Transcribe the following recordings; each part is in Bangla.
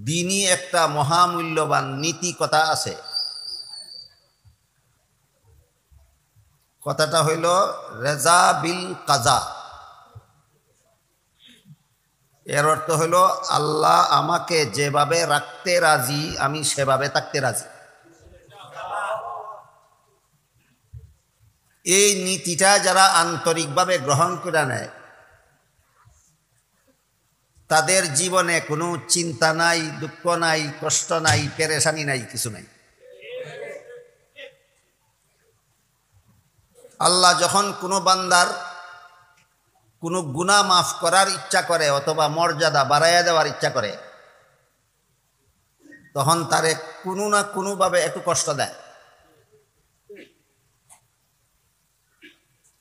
দিনই একটা মহামূল্যবান নীতি কথা আছে। কথাটা হইল রেজা বিল কাজা। এর অর্থ হইল আল্লাহ আমাকে যেভাবে রাখতে রাজি আমি সেভাবে থাকতে রাজি। এই নীতিটা যারা আন্তরিকভাবে গ্রহণ করে নেয় তাদের জীবনে কোনো চিন্তা নাই, দুঃখ নাই, কষ্ট নাই, পেরেশানি নাই, কিছু নাই। আল্লাহ যখন কোনো বান্দার কোনো গুনাহ মাফ করার ইচ্ছা করে অথবা মর্যাদা বাড়াইয়া দেওয়ার ইচ্ছা করে তখন তারে কোনো না কোনোভাবে একটু কষ্ট দেয়।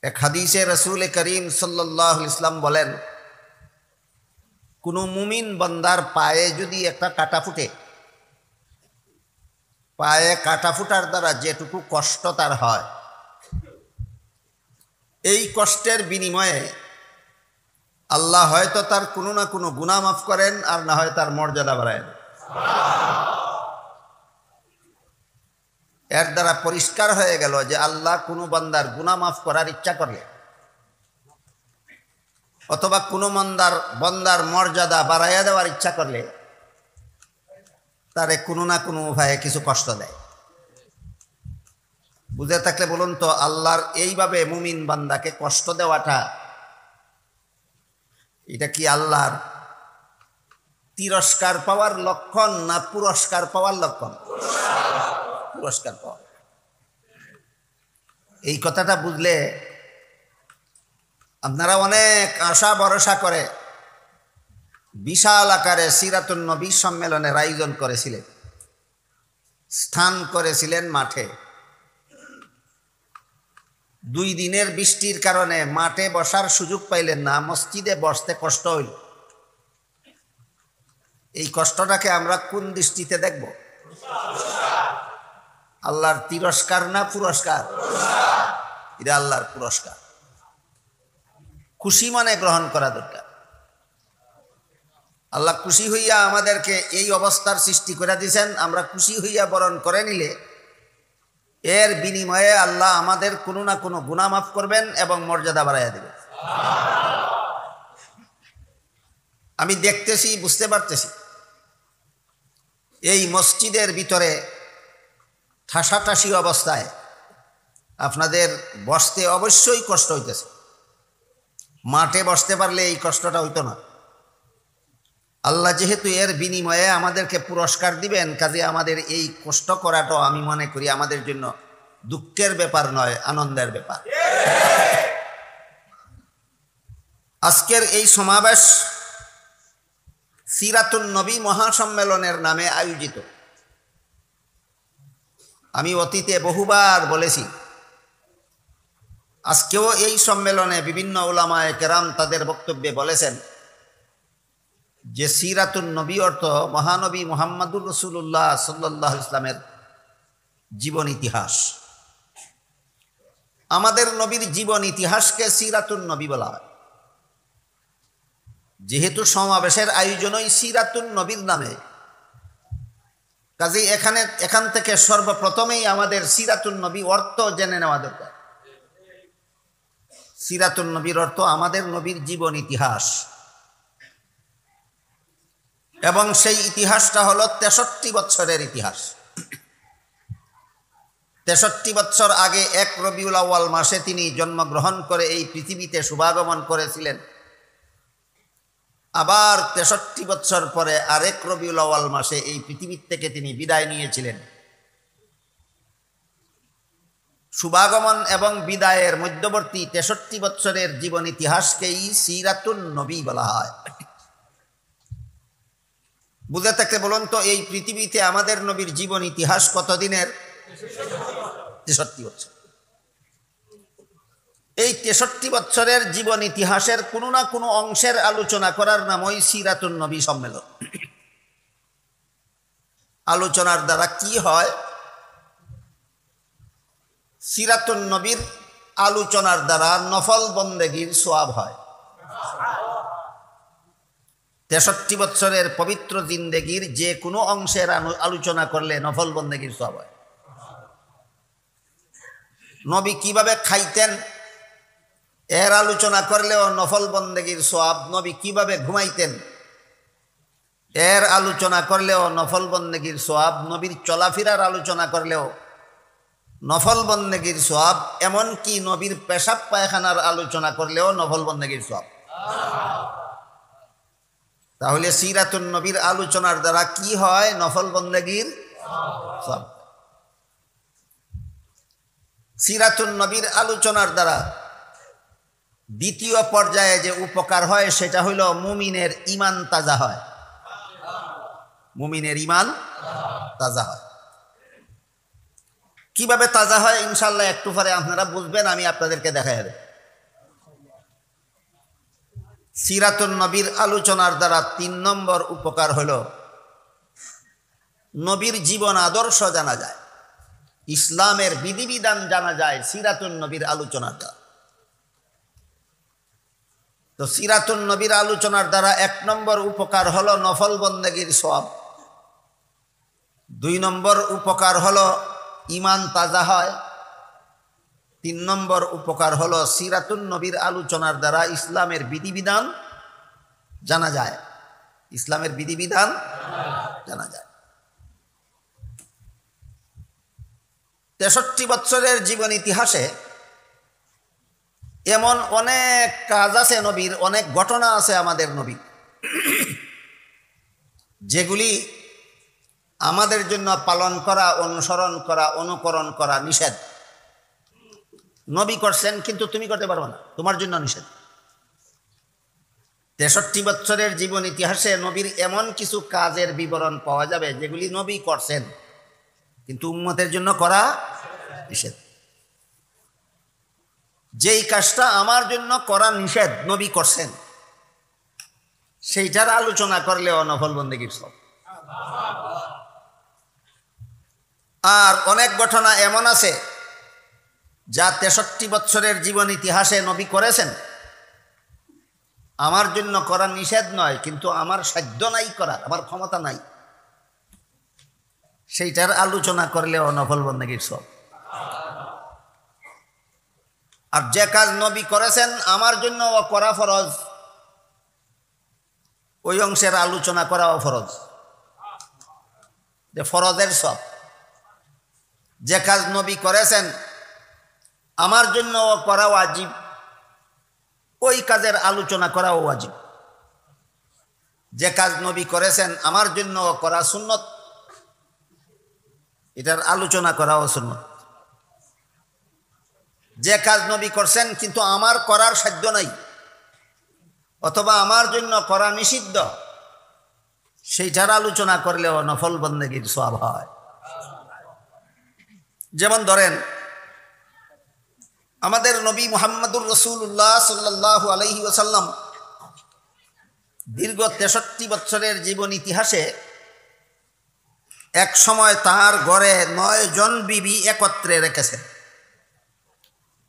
এক হাদিসে রাসূল করিম সাল্লাল্লাহু আলাইহি ওয়াসাল্লাম বলেন, কোনো মুমিন বান্দার পায়ে যদি একটা কাঁটা ফুটে, পায়ে কাঁটা ফুটার দ্বারা যেটুকু কষ্ট তার হয়, এই কষ্টের বিনিময়ে আল্লাহ হয়তো তার কোনো না কোনো গুনাহ মাফ করেন আর না হয় তার মর্যাদা বাড়ায়। এর দ্বারা পরিষ্কার হয়ে গেল যে আল্লাহ কোনো বান্দার গুনাহ মাফ করার ইচ্ছা করলে অথবা কোনো বান্দার মর্যাদা বাড়াইয়া দেওয়ার ইচ্ছা করলে তারে কোনো না কোনো উপায়ে কিছু কষ্ট দেয়। বুঝে থাকলে বলুন তো, আল্লাহর এইভাবে মুমিন বান্দাকে কষ্ট দেওয়াটা এটা কি আল্লাহর তিরস্কার পাওয়ার লক্ষণ না পুরস্কার পাওয়ার লক্ষণ? পুরস্কার পাওয়া। এই কথাটা বুঝলে আপনারা অনেক আশা ভরসা করে বিশাল আকারে সিরাতুন নবী সম্মেলনের আয়োজন করেছিলেন, স্থান করেছিলেন মাঠে। 2 দিনের বৃষ্টির কারণে মাঠে বসার সুযোগ পাইলেন না, মসজিদে বসতে কষ্ট হইল। এই কষ্টটাকে আমরা কোন দৃষ্টিতে দেখব? আল্লাহর তিরস্কার না পুরস্কার? এটা আল্লাহর পুরস্কার। খুশি মনে গ্রহণ করা দরকার। আল্লাহ খুশি হইয়া আমাদেরকে এই অবস্থার সৃষ্টি করে দিয়েছেন, আমরা খুশি হইয়া বরণ করে নিলে এর বিনিময়ে আল্লাহ আমাদের কোনো না কোনো গুনাহ মাফ করবেন এবং মর্যাদা বাড়াইয়া দেবেন। আমি দেখতেছি, বুঝতে পারতেছি এই মসজিদের ভিতরে ঠাসাঠাসি অবস্থায় আপনাদের বসতে অবশ্যই কষ্ট হইতেছে। মাঠে বসতে পারলে এই কষ্টটা হইতো না। আল্লাহ যেহেতু এর বিনিময়ে আমাদেরকে পুরস্কার দিবেন, কাজে আমাদের এই কষ্ট করাটাও আমি মনে করি আমাদের জন্য দুঃখের ব্যাপার নয়, আনন্দের ব্যাপার। আজকের এই সমাবেশ সিরাতুন নবী মহাসম্মেলনের নামে আয়োজিত। আমি অতীতে বহুবার বলেছি, আজকেও এই সম্মেলনে বিভিন্ন উলামায়ে কেরাম তাদের বক্তব্যে বলেছেন যে সিরাতুন নবী অর্থ মহানবী মুহাম্মদুর রাসূলুল্লাহ সাল্লাল্লাহু আলাইহি ওয়াসাল্লামের জীবন ইতিহাস। আমাদের নবীর জীবন ইতিহাসকে সিরাতুন নবী বলা হয়। যেহেতু সমাবেশের আয়োজনই সিরাতুন নবীর নামে, কাজেই এখান থেকে সর্বপ্রথমেই আমাদের সিরাতুন নবী অর্থ জেনে নেওয়া দরকার। সিরাতুন নবীর অর্থ আমাদের নবীর জীবন ইতিহাস, এবং সেই ইতিহাসটা হলো 63 বছরের ইতিহাস। 63 বছর আগে 1 রবিউল আউয়াল মাসে তিনি জন্মগ্রহণ করে এই পৃথিবীতে শুভাগমন করেছিলেন। আবার 63 বছর পরে আরেক রবিউল আউয়াল মাসে এই পৃথিবীর থেকে তিনি বিদায় নিয়েছিলেন। শুভাগমন এবং বিদায়ের মধ্যবর্তী 63 বছরের জীবন ইতিহাসকেই সিরাতুন নবী বলা হয়। বুঝে থাকতে বলুন তো, এই পৃথিবীতে আমাদের নবীর জীবন ইতিহাস কতদিনের? 63 বছর। এই 63 বছরের জীবন ইতিহাসের কোনো না কোনো অংশের আলোচনা করার নামই সিরাতুন নবী সম্মেলন। আলোচনার দ্বারা কি হয়? সিরাতুন নবীর আলোচনার দ্বারা নফল বন্দেগীর সওয়াব হয়। 63 বছরের পবিত্র জিন্দেগির যে কোনো অংশের আলোচনা করলে নফল বন্দেগীর সওয়াব হয়। নবী কিভাবে খাইতেন এর আলোচনা করলেও নফল বন্দেগীর সওয়াব। নবী কিভাবে ঘুমাইতেন এর আলোচনা করলেও নফল বন্দেগীর সওয়াব। নবীর চলাফেরার আলোচনা করলেও নফল বন্দেগীর সওয়াব। এমনকি নবীর পেশাব পায়খানার আলোচনা করলেও নফল বন্দেগীর সওয়াব। তাহলে সিরাতুন নবীর আলোচনার দ্বারা কি হয়? নফল বন্দেগীর সওয়াব। সিরাতুন নবীর আলোচনার দ্বারা দ্বিতীয় পর্যায়ে যে উপকার হয় সেটা হইল মুমিনের ঈমান তাজা হয়। মুমিনের ঈমান তাজা হয়। কিভাবে তাজা হয় ইনশাআল্লাহ একটু পরে আপনারা বুঝবেন, আমি আপনাদেরকে দেখাই দেব। সিরাতুন নবীর আলোচনার দ্বারা 3 নম্বর উপকার হলো নবীর জীবন আদর্শ জানা যায়, ইসলামের বিধিবিধান জানা যায় সিরাতুন নবীর আলোচনার দ্বারা। তো সিরাতুন নবীর আলোচনার দ্বারা 1 নম্বর উপকার হলো নফল বন্দেগীর সওয়াব। 2 নম্বর উপকার হলো ঈমান তাজা হয়। 3 নম্বর উপকার হলো সিরাতুন নবীর আলোচনার দ্বারা ইসলামের বিধিবিধান জানা যায়, ইসলামের বিধিবিধান জানা যায়। 63 বছরের জীবন ইতিহাসে এমন অনেক কাজ আছে নবীর, অনেক ঘটনা আছে আমাদের নবী, যেগুলি আমাদের জন্য পালন করা, অনুসরণ করা, অনুকরণ করা নিষেধ। নবী করছেন কিন্তু তুমি করতে পারবে না, তোমার জন্য নিষেধ। 63 বছরের জীবন ইতিহাসে নবীর এমন কিছু কাজের বিবরণ পাওয়া যাবে যেগুলি নবী করছেন কিন্তু উম্মতের জন্য করা নিষেধ। যেই কাজটা আমার জন্য করা নিষেধ নবী করছেন সেইটার আলোচনা করলেও নফল বন্দেগীর সওয়াব। আর অনেক ঘটনা এমন আছে যা 63 বছরের জীবন ইতিহাসে নবী করেছেন, আমার জন্য করা নিষেধ নয় কিন্তু আমার সাধ্য নাই করার, আমার ক্ষমতা নাই, সেইটার আলোচনা করলেও নফল বন্দেগীর সওয়াব। আর যে কাজ নবী করেছেন আমার জন্য করা ফরজ, ওই অংশের আলোচনা করাও ফরজ, যে ফরজের সওয়াব। যে কাজ নবী করেছেন আমার জন্য করা ওয়াজিব, ওই কাজের আলোচনা করাও ওয়াজিব। যে কাজ নবী করেছেন আমার জন্য করা সুন্নত, এটার আলোচনা করাও সুন্নত। যে কাজ নবী করছেন কিন্তু আমার করার সাধ্য নাই অথবা আমার জন্য করা নিষিদ্ধ, সেইটার আলোচনা করলেও নফল বন্দেগীর সওয়াব হয়। যেমন ধরেন আমাদের নবী মুহাম্মদুর রাসূলুল্লাহ সাল্লাল্লাহু আলাইহি ওয়াসাল্লাম দীর্ঘ 63 বছরের জীবন ইতিহাসে এক সময় তার ঘরে 9 জন বিবি একত্রে রেখেছেন।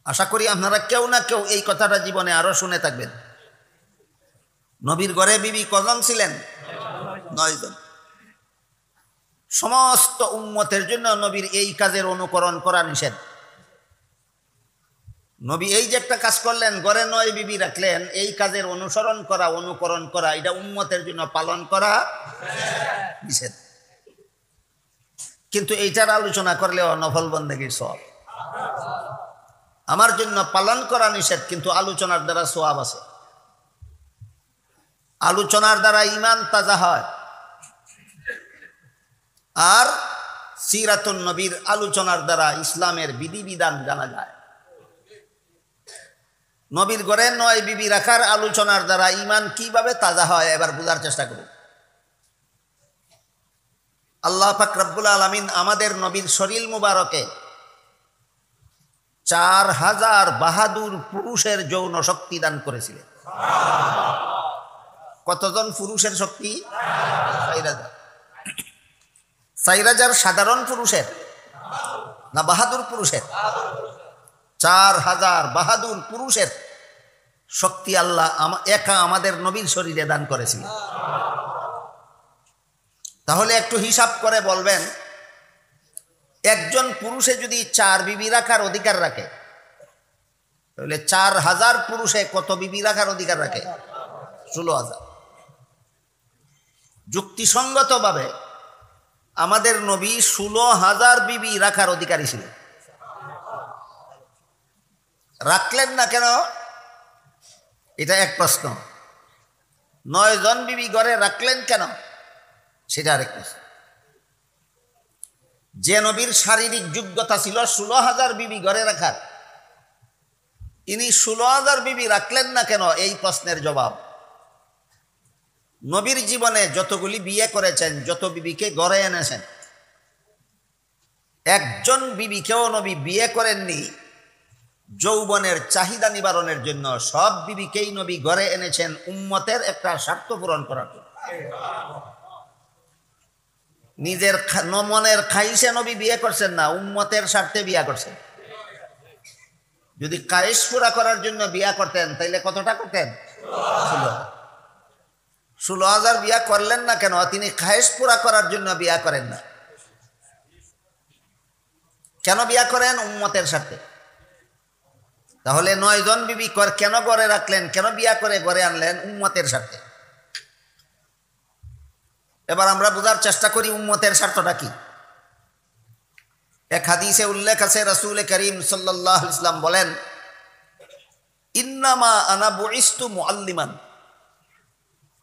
আশা করি আপনারা কেউ না কেউ এই কথাটা জীবনে আরো শুনে থাকবেন। নবীর ঘরে বিবি কজন ছিলেন? 9 জন। সমস্ত উম্মতের জন্য নবীর এই কাজের অনুকরণ করা নিষেধ। নবী এই যে একটা কাজ করলেন, ঘরে 9 বিবি রাখলেন, এই কাজের অনুসরণ করা, অনুকরণ করা, এটা উম্মতের জন্য পালন করা নিষেধ। কিন্তু এইটার আলোচনা করলেও নফল বন্দেগীর সওয়াব। আমার জন্য পালন করা নিষেধ কিন্তু আলোচনার দ্বারা সওয়াব আছে। আলোচনার দ্বারা ঈমান তাজা হয়। আর সিরাতুন নবীর আলোচনার দ্বারা ইসলামের বিধিবিধান জানা যায়। নবীর ঘরে 9 বিবি রাখার আলোচনার দ্বারা ঈমান কিভাবে তাজা হয় এবার বোঝার চেষ্টা করুন। আল্লাহ পাক রব্বুল আলামিন আমাদের নবীর শরীর মুবারকে 4000 বাহাদুর পুরুষের যৌন শক্তি দান করেছিলেন। কতজন পুরুষের শক্তি? 4000। 4000 সাধারণ পুরুষের না বাহাদুর পুরুষের? 4000 বাহাদুর পুরুষের শক্তি আল্লাহ একা আমাদের নবীর শরীরে দান করেছিলেন। তাহলে একটু হিসাব করে বলবেন, একজন পুরুষে যদি 4 বিবি রাখার অধিকার রাখে, তাহলে 4000 পুরুষে কত বিবি রাখার অধিকার রাখে? 16,000। যুক্তিসঙ্গতভাবে আমাদের নবী 16,000 বিবি রাখার অধিকারী ছিলেন। রাখলেন না কেন? এটা এক প্রশ্ন। 9 জন বিবি ঘরে রাখলেন কেন? সেটা আরেক প্রশ্ন। যে নবীর শারীরিক যোগ্যতা ছিল 16,000 বিবি ঘরে রাখার, ইনি 16,000 বিবি রাখলেন না কেন? এই প্রশ্নের জবাব, নবীর জীবনে যতগুলি বিয়ে করেছেন, যত বিবিকে ঘরে এনেছেন, একজন বিবিকেও নবী বিয়ে করেননি যৌবনের চাহিদা নিবারণের জন্য। সব বিবিকেই নবী ঘরে এনেছেন উম্মতের একটা স্বার্থ পূরণ করার জন্য। নিজের মনের খাইশে নবী বিয়ে করছেন না, উম্মতের স্বার্থে বিয়ে করছেন। যদি খাইশ পুরা করার জন্য বিয়া করতেন তাইলে কতটা করতেন? 16,000 বিয়া করলেন না কেন? তিনি খাইশ পুরা করার জন্য বিয়া করেন না। কেন বিয়া করেন? উম্মতের স্বার্থে। তাহলে 9 জন বিবি কেন ঘরে রাখলেন? কেন বিয়া করে ঘরে আনলেন? উম্মতের স্বার্থে। এবার আমরা বোঝার চেষ্টা করি উম্মতের স্বার্থটা কি। এক হাদিসে উল্লেখ আছে, রাসূল করিম সাল্লাল্লাহু আলাইহি ওয়াসাল্লাম বলেন, ইন্নামা আনা বুইস্তু মুআল্লিমান।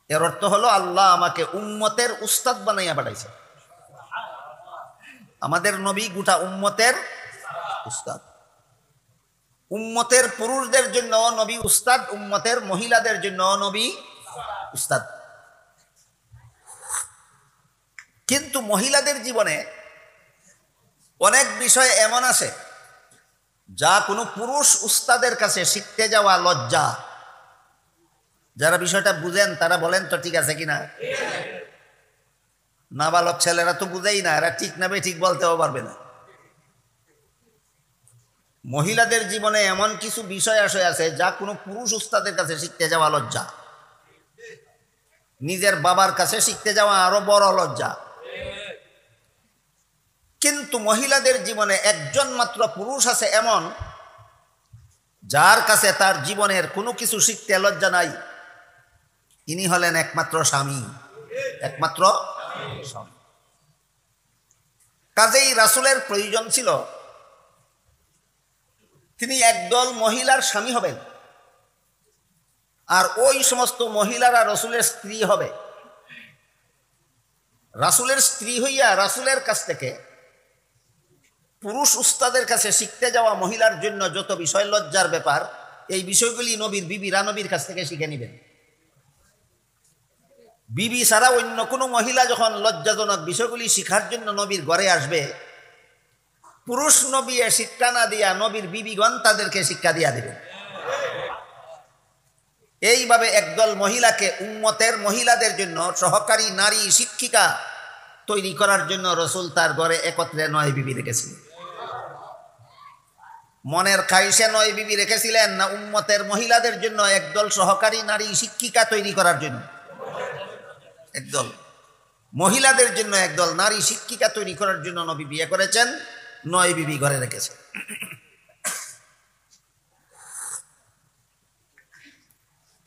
এর অর্থ হলো আল্লাহ আমাকে উম্মতের উস্তাদ বানাইয়া পাঠাইছে। আমাদের নবী গোটা উম্মতের উস্তাদ। উম্মতের পুরুষদের জন্য নবী উস্তাদ, উম্মতের মহিলাদের জন্য নবী উস্তাদ। কিন্তু মহিলাদের জীবনে অনেক বিষয় এমন আছে যা কোনো পুরুষ উস্তাদের কাছে শিখতে যাওয়া লজ্জা। যারা বিষয়টা বুঝেন তারা বলেন তো ঠিক আছে কিনা। নাবালক ছেলেরা তো বুঝেই না, এরা ঠিক না ঠিক বলতেও পারবে না। মহিলাদের জীবনে এমন কিছু বিষয় আছে যা কোনো পুরুষ উস্তাদের কাছে শিখতে যাওয়া লজ্জা। নিজের বাবার কাছে শিখতে যাওয়া আরো বড় লজ্জা। কিন্তু মহিলাদের জীবনে একজন মাত্র পুরুষ আছে এমন, যার কাছে তার জীবনের কোনো কিছু শিখতে লজ্জা নাই। ইনি হলেন একমাত্র স্বামী, একমাত্র স্বামী। কাজেই রাসূলের প্রয়োজন ছিল তিনি একদল মহিলার স্বামী হবেন, আর ওই সমস্ত মহিলারা রাসূলের স্ত্রী হবে। রাসূলের স্ত্রী হইয়া রাসূলের কাছ থেকে পুরুষ উস্তাদের কাছে শিখতে যাওয়া মহিলার জন্য যত বিষয় লজ্জার ব্যাপার, এই বিষয়গুলি নবীর বিবিরা নবীর কাছ থেকে শিখে নেবেন। বিবি ছাড়া অন্য কোনো মহিলা যখন লজ্জাজনক বিষয়গুলি শিখার জন্য নবীর ঘরে আসবে, পুরুষ নবী শিক্ষা না দিয়া নবীর বিবিগণ তাদেরকে শিক্ষা দিয়া দেবেন। এইভাবে একদল মহিলাকে উম্মতের মহিলাদের জন্য সহকারী নারী শিক্ষিকা তৈরি করার জন্য রাসূল তার ঘরে একত্রে 9 বিবি রেখেছিলেন। মনের খাইশে 9 বিবি রেখেছিলেন না উম্মতের মহিলাদের জন্য একদল সহকারী নারী শিক্ষিকা তৈরি করার জন্য? একদল মহিলাদের জন্য একদল নারী শিক্ষিকা তৈরি করার জন্য নবী বিয়ে করেছেন, 9 বিবি ঘরে রেখেছেন।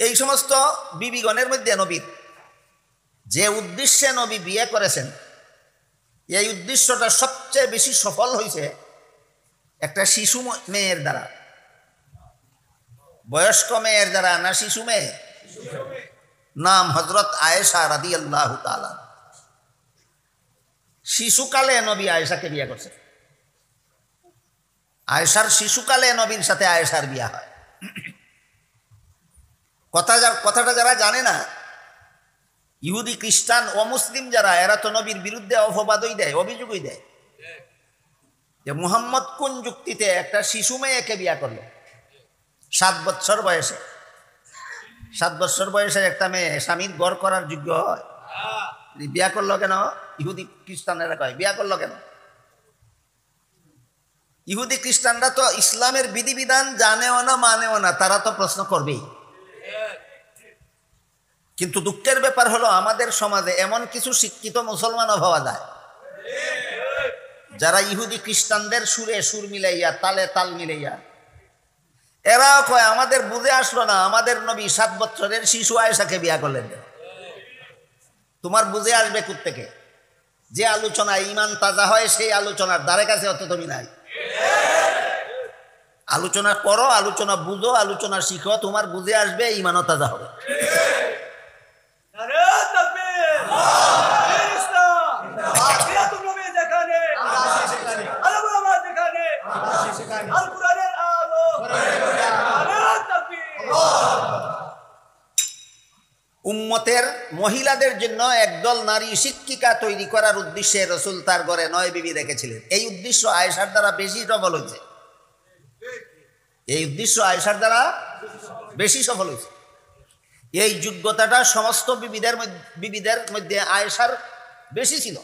এই সমস্ত বিবিগণের মধ্যে নবীর যে উদ্দেশ্যে নবী বিয়ে করেছেন, এই উদ্দেশ্যটা সবচেয়ে বেশি সফল হয়েছে একটা শিশু মেয়ের দ্বারা। বয়স্ক মেয়ের দ্বারা না শিশু মেয়ে? নাম হযরত আয়েশা রাদিয়াল্লাহু তাআলা। শিশুকালে নবী আয়েশাকে বিয়ে করছেন। আয়েশার শিশুকালে নবীর সাথে আয়েশার বিয়ে হয়। কথাটা যারা জানে না, ইহুদি খ্রিস্টান অমুসলিম যারা, এরা তো নবীর বিরুদ্ধে অপবাদই দেয়, অভিযোগই দেয় যে মুহাম্মদ কোন যুক্তিতে একটা শিশু মেয়েকে বিয়ে করলো। 7 বছর বয়সে, 7 বছর বয়সের একটা মেয়ে স্বামীর ঘর করার যোগ্য হয়? বিয়া করলো কেন? ইহুদি খ্রিস্টানেরা কয় বিয়া করলো কেন? ইহুদি খ্রিস্টানরা তো ইসলামের বিধিবিধান জানেও না, মানেও না, তারা তো প্রশ্ন করবেই। কিন্তু দুঃখের ব্যাপার হলো আমাদের সমাজে এমন কিছু শিক্ষিত মুসলমানও পাওয়া যায় যারা ইহুদি খ্রিস্টানদের সুরে সুর মিলাইয়া তালে তাল মিলাইয়া এরাও কয় আমাদের বুঝে আসলো না আমাদের নবী 7 বছরের শিশু আয়েশাকে বিয়া করলেন। তোমার বুঝে আসবে কোত্থেকে? যে আলোচনায় ইমান তাজা হয় সেই আলোচনার দ্বারে কাছে অত তুমি নাই। আলোচনা করো, আলোচনা বুঝো, আলোচনা শিখো, তোমার বুঝে আসবে, ইমানও তাজা হবে। উম্মতের মহিলাদের জন্য একদল নারী শিক্ষিকা তৈরি করার উদ্দেশ্যে রসুল তার ঘরে 9 বিবি রেখেছিলেন। এই উদ্দেশ্য আয়েশার দ্বারা বেশি সফল হয়েছে। এই উদ্দেশ্য আয়েশার দ্বারা বেশি সফল হয়েছে। এই যোগ্যতাটা সমস্ত বিবিদের মধ্যে আয়েশার বেশি ছিল।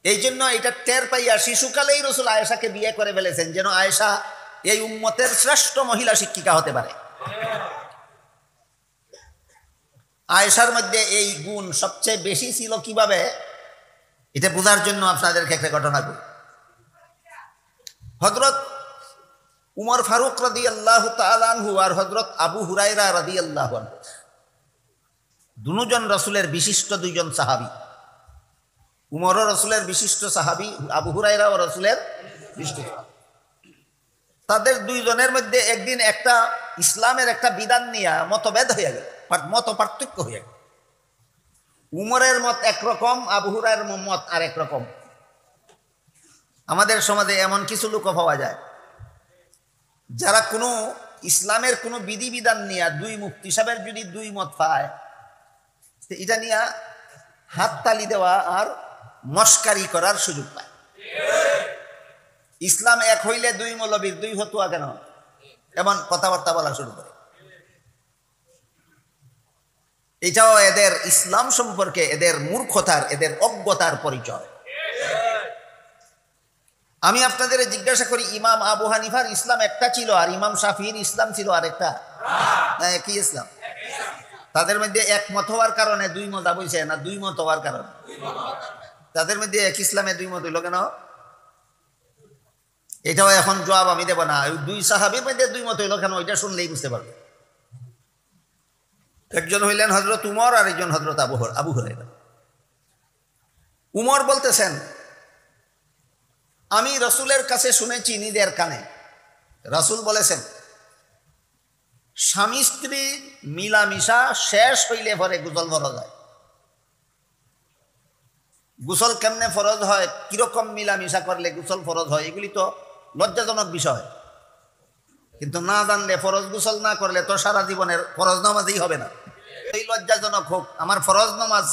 এই জন্য এটা টের পাইয়া শিশুকালেই রসুল আয়েশাকে বিয়ে করে ফেলেছেন, যেন আয়েশা এই উম্মতের শ্রেষ্ঠ মহিলা শিক্ষিকা হতে পারে। আয়েশার মধ্যে এই গুণ সবচেয়ে বেশি ছিল কিভাবে, এটা বোঝার জন্য আপনাদেরকে একটা ঘটনা বলি। হযরত উমর ফারুক রাদিয়াল্লাহু তাআলা আনহু আর হযরত আবু হুরায়রা রাদিয়াল্লাহু আনহু দুজন রসুলের বিশিষ্ট 2জন সাহাবী। উমরও রসুলের বিশিষ্ট সাহাবী, আবু হুরায়রাও রসুলের বিশিষ্ট সাহাবী। তাদের 2 জনের মধ্যে একদিন একটা ইসলামের একটা বিধান নিয়ে মতভেদ হয়ে গেল, মত পার্থক্য হয়ে গেল। উমরের মত একরকম, আবু হুরায়রার মত আর একরকম। আমাদের সমাজে এমন কিছু লোক পাওয়া যায় যারা কোনো ইসলামের কোনো বিধিবিধান নিয়ে 2 মুফতি সাহেবের যদি 2 মত পায়, এটা নিয়ে হাততালি দেওয়া আর মস্কারি করার সুযোগ পায়। ইসলাম এক হইলে 2 মৌলবীর 2 ফতোয়া কেন, এমন কথাবার্তা বলা শুরু করে। এটাও এদের ইসলাম সম্পর্কে এদের মূর্খতার, এদের অজ্ঞতার পরিচয়। আমি আপনাদের জিজ্ঞাসা করি, ইমাম আবু হানিফার ইসলাম একটা ছিল আর ইমাম শাফিঈর ইসলাম ছিল আরেকটা? না, একই ইসলাম। তাদের মধ্যে একমত হওয়ার কারণে 2 মত বলছে না, 2 মত হওয়ার কারণে? তাদের মধ্যে এক ইসলামে 2 মত হইল কেন? এটাও এখন জবাব আমি দেব না। 2 সাহাবীর মধ্যে 2 মত হইল কেন, ওইটা শুনলেই বুঝতে পারবে। একজন হইলেন হযরত উমর আর একজন হযরত আবু হুরায়রা। উমর বলতেছেন, আমি রসুলের কাছে শুনেছি নিজের কানে, রসুল বলেছেন স্বামী স্ত্রী মিলামিশা শেষ হইলে পরে গোসল ফরজ হয়। গোসল কেমনে ফরজ হয়, কিরকম মিলামিশা করলে গোসল ফরজ হয়, এগুলি তো লজ্জাজনক বিষয়। কিন্তু না জানলে, ফরজ গোসল না করলে তো সারা জীবনের ফরজ নামাজই হবে না। এই লজ্জাজনক হোক, আমার ফরজ নামাজ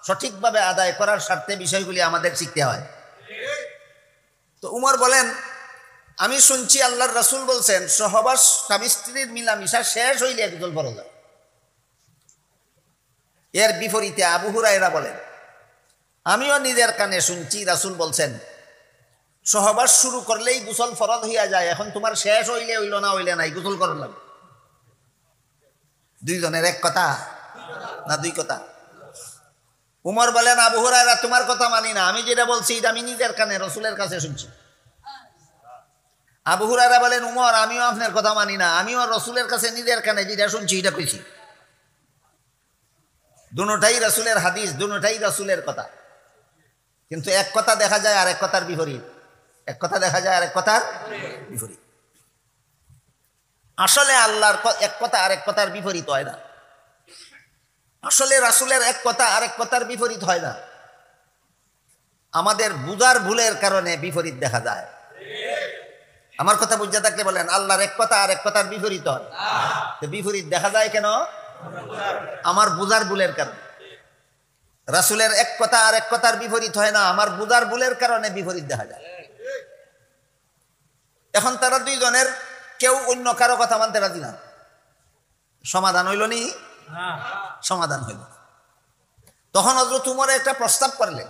সঠিকভাবে আদায় করার স্বার্থে বিষয়গুলি আমাদের শিখতে হয়। তো উমর বলেন, আমি শুনছি আল্লাহর রাসূল বলছেন সহবাস স্বামী স্ত্রীর মিলামিশা শেষ হইলে গোসল ফরজ হয়। এর বিপরীতে আবু হুরায়রা বলেন, আমিও নিজের কানে শুনছি রাসূল বলছেন সহবাস শুরু করলেই গোসল ফরজ হইয়া যায়, এখন তোমার শেষ হইলে হইল না হইলে নাই, গোসল করার লাগবে। 2 জনের এক কথা না 2 কথা? উমর বলেন, আবু হুরায়রা তোমার কথা মানি না, আমি যেটা বলছি এটা আমি নিজের কানে রসুলের কাছে শুনছি। আবু হুরায়রা বলেন, উমর আমিও আপনার কথা মানি না, আমিও রসুলের কাছে নিজের কানে যেটা শুনছি এটা কইছি। দুটোটাই রসুলের হাদিস, দুটোটাই রসুলের কথা, কিন্তু এক কথা দেখা যায় আর এক কথার বিপরীত, এক কথা দেখা যায় আর এক কথার বিপরীত। আসলে আল্লাহর এক কথা আর এক কথার বিপরীত হয় না। আসলে রাসূলের এক কথা আর এক কথার বিপরীত হয় না। আমাদের বুঝার ভুলের কারণে বিপরীত দেখা যায়। আমার কথা বুঝতে থাকলে বলেন, আল্লাহর এক কথা আর এক কথার বিপরীত হয়, তো বিপরীত দেখা যায় কেন? আমার বুঝার ভুলের কারণে। রাসূলের এক কথা আর এক কথার বিপরীত হয় না, আমার বুঝার ভুলের কারণে বিপরীত দেখা যায়। এখন তারা 2 জনের কেউ অন্য কারো কথা মানতে রাজি না। সমাধান হইল নি? সমাধান হইল। তখন হযরত উমর একটা প্রস্তাব করলেন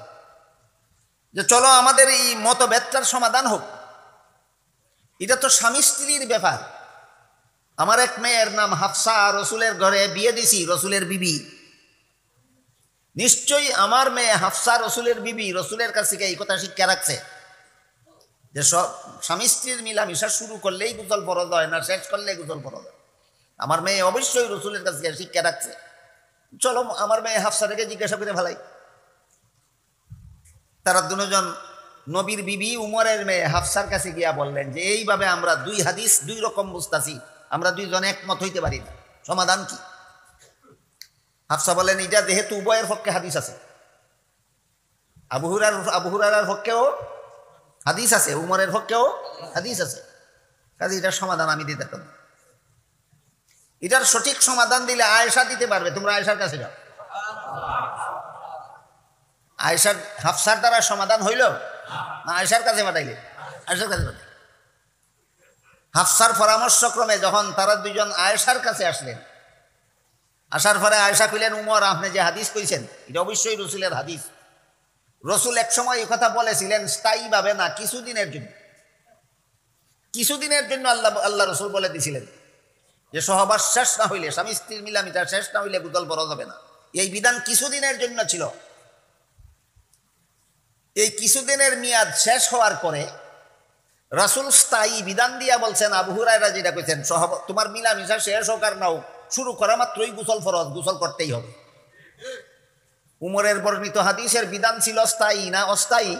যে চলো আমাদের এই মতভেদটার সমাধান হোক। এটা তো স্বামী স্ত্রীর ব্যাপার, আমার এক মেয়ের নাম হাফসা, রসুলের ঘরে বিয়ে দিছি, রসুলের বিবি। নিশ্চয়ই আমার মেয়ে হাফসা রসুলের বিবি, রসুলের কাছ থেকে এই কথা শিক্ষা রাখছে যে সব স্বামী স্ত্রীর মিলামিশা শুরু করলেই গোসল ফরজ হয় না, শেষ করলেই গোসল ফরজ হয়। আমার মেয়ে অবশ্যই রসুলের কাছ থেকে শিক্ষা রাখছে। চলো আমার মেয়ে হাফসাটাকে জিজ্ঞাসা করে ফেলাই। তারা দুজন নবীর বিবি উমরের মেয়ে হাফসার কাছে গিয়া বললেন যে এইভাবে আমরা দুই হাদিস দুই রকম বুঝতাছি, আমরা দুইজন একমত হইতে পারি না, সমাধান কি? হাফসা বলেন এটা যেহেতু উভয়ের পক্ষে হাদিস আছে, আবু হুরায়রার পক্ষেও হাদিস আছে, উমরের পক্ষেও হাদিস আছে, কাজে এটার সমাধান আমি দিতে পারব। এটার সঠিক সমাধান দিলে আয়েশা দিতে পারবে, তোমরা আয়েশার কাছে যাও। আয়েশার হাফসার দ্বারা সমাধান হইল না আয়েশার কাছে পাঠাইলে? আয়েশার কাছে পাঠাইলে। হাফসার পরামর্শক্রমে যখন তারা দুইজন আয়েশার কাছে আসলেন, আসার পরে আয়েশা কইলেন, উমর আপনি যে হাদিস কইছেন এটা অবশ্যই রসুলের হাদিস। রসুল এক সময় এই কথা বলেছিলেন স্থায়ীভাবে না, কিছুদিনের জন্য। কিছুদিনের জন্য আল্লাহ রসুল বলে দিছিলেন যে সহবাস শেষ না হইলে, স্বামী স্ত্রীর মিলামিশা শেষ না হইলে গোসল ফরজ হবে না। এই বিধান কিছুদিনের জন্য ছিল। এই কিছুদিনের মেয়াদ শেষ হওয়ার পরে রাসূল স্থায়ী বিধান দিয়া বলছেন, আবু হুরায়রা যেটা কইছেন, তোমার মিলামিশা শেষ হোক আর নাও, শুরু করা মাত্রই গোসল ফরজ, গোসল করতেই হবে। উমরের বর্ণিত হাদিসের বিধান ছিল স্থায়ী না অস্থায়ী?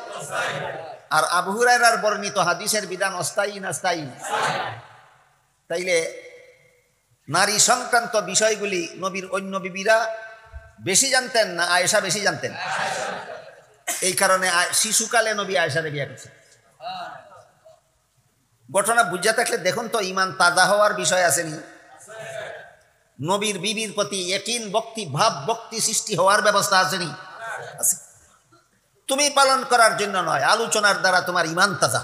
আর আবু হুরায়রার বর্ণিত হাদিসের বিধান অস্থায়ী না স্থায়ী? তাইলে নারী সংক্রান্ত বিষয়গুলি নবীর অন্য বিবিরা বেশি জানতেন না আয়েশা বেশি জানতেন? এই কারণে শিশুকালে নবী আয়েশারে বিয়ে করছেন। ঘটনা বুঝা থাকলে দেখুন তো, ইমান তাজা হওয়ার বিষয় আসেনি? নবীর বিবির প্রতি ইয়াকিন ভক্তি ভাব ভক্তি সৃষ্টি হওয়ার ব্যবস্থা আসেনি? আছে। তুমি পালন করার জন্য নয়, আলোচনার দ্বারা তোমার ইমান তাজা।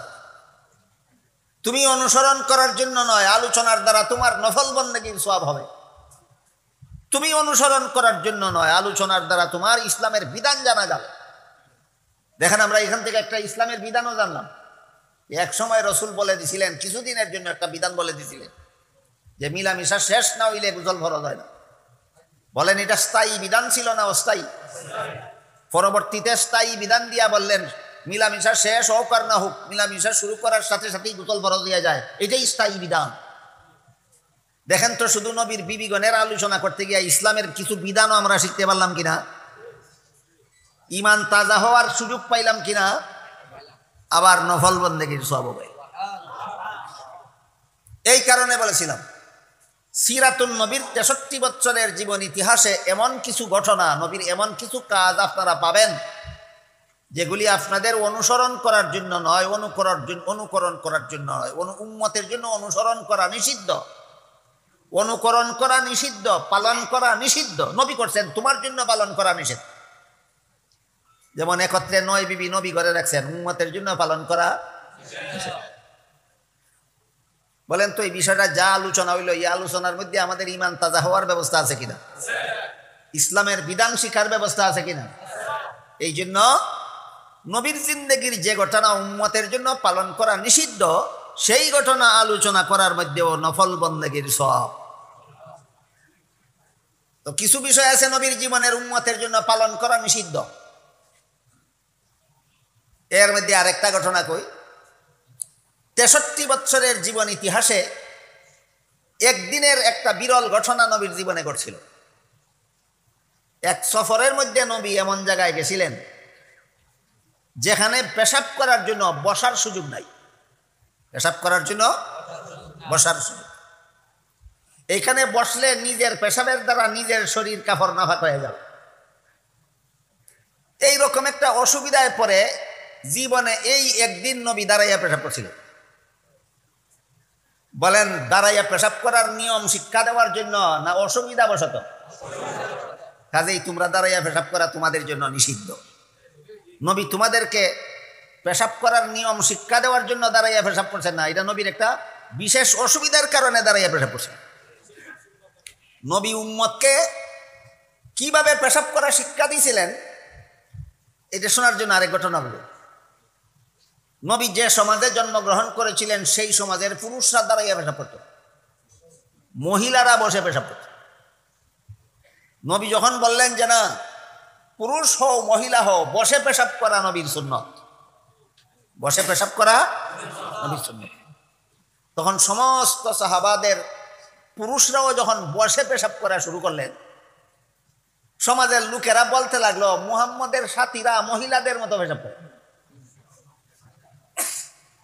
তুমি অনুসরণ করার জন্য নয়, আলোচনার দ্বারা তোমার নফল বন্দেগীর সওয়াব হবে। তুমি অনুসরণ করার জন্য নয়, আলোচনার দ্বারা তোমার ইসলামের বিধান জানা যাবে। দেখেন আমরা এখান থেকে একটা ইসলামের বিধানও জানলাম। এক সময় রসুল বলে দিছিলেন, কিছুদিনের জন্য একটা বিধান বলে দিছিলেন যে মিলামিশা শেষ না হইলে গোসল ফরজ হয় না। বলেন এটা স্থায়ী বিধান ছিল না অস্থায়ী? পরবর্তীতে স্থায়ী বিধান দিয়া বললেন মিলামিশা শেষ হোক আর না হোক, মিলামিশা শুরু করার সাথে সাথেই গোসল ফরজ হয়ে যায়, এটাই স্থায়ী বিধান। দেখেন তো, শুধু নবীর বিবিগণের আলোচনা করতে গিয়ে ইসলামের কিছু বিধানও আমরা শিখতে পারলাম কিনা, ইমান তাজা হওয়ার সুযোগ পাইলাম কিনা, আবার নফল বন্দেগীর সওয়াব পাই। এই কারণে বলেছিলাম সিরাতুন নবীর 63 বছরের জীবন ইতিহাসে এমন কিছু ঘটনা, নবীর এমন কিছু কাজ আপনারা পাবেন যেগুলি আপনাদের অনুসরণ করার জন্য নয়, অনুকরণ করার জন্য নয়, উম্মতের জন্য অনুসরণ করা নিষিদ্ধ, অনুকরণ করা নিষিদ্ধ, পালন করা নিষিদ্ধ। নবী করছেন, তোমার জন্য পালন করা নিষিদ্ধ। যেমন একত্রে 9 বিবি নবী ঘরে রাখছেন, উম্মতের জন্য পালন করা। বলেন তো এই বিষয়টা যা আলোচনা হইল, এই আলোচনার মধ্যে আমাদের ইমান তাজা হওয়ার ব্যবস্থা আছে কিনা? ইসলামের বিধান শিখার ব্যবস্থা আছে কিনা? এই জন্য নবীর জিন্দেগির যে ঘটনা উম্মতের জন্য পালন করা নিষিদ্ধ, সেই ঘটনা আলোচনা করার মধ্যেও নফল বন্দেগীর সওয়াব। তো কিছু বিষয় আছে নবীর জীবনের উম্মতের জন্য পালন করা নিষিদ্ধ। এর মধ্যে আরেকটা ঘটনা কই। 63 বছরের জীবন ইতিহাসে একদিনের একটা বিরল ঘটনা নবীর জীবনে ঘটছিল। এক সফরের মধ্যে নবী এমন জায়গায় গেছিলেন যেখানে পেশাব করার জন্য বসার সুযোগ নাই। পেশাব করার জন্য বসার সুযোগ, এইখানে বসলে নিজের পেশাবের দ্বারা নিজের শরীর কাফর নাফাক হয়ে যাবে। এইরকম একটা অসুবিধায় পড়ে জীবনে এই একদিন নবী দাঁড়াইয়া পেশাব করছিল। বলেন দাঁড়াইয়া পেশাব করার নিয়ম শিক্ষা দেওয়ার জন্য না অসুবিধা বশত? কাজেই তোমরা দাঁড়াইয়া পেশাব করা তোমাদের জন্য নিষিদ্ধ। নবী তোমাদেরকে পেশাব করার নিয়ম শিক্ষা দেওয়ার জন্য দাঁড়াইয়া পেশাব করছেন না, এটা নবীর একটা বিশেষ অসুবিধার কারণে দাঁড়াইয়া পেশাব করছেন। নবী উম্মতকে কিভাবে পেশাব করা শিক্ষা দিয়েছিলেন এটা শোনার জন্য আরেক ঘটনা বলি। নবী যে সমাজে জন্মগ্রহণ করেছিলেন সেই সমাজের পুরুষরা দাঁড়াইয়া পেশাব করত। মহিলারা বসে পেশাব করছে। নবী যখন বললেন যে না, পুরুষ হও মহিলা হও, বসে পেশাব করা নবীর সুন্নত, বসে পেশাব করা নবীর সুন্নত, তখন সমস্ত সাহাবাদের পুরুষরাও যখন বসে পেশাব করা শুরু করলেন, সমাজের লোকেরা বলতে লাগলো মুহাম্মদের সাথীরা মহিলাদের মতো পেশাব করে।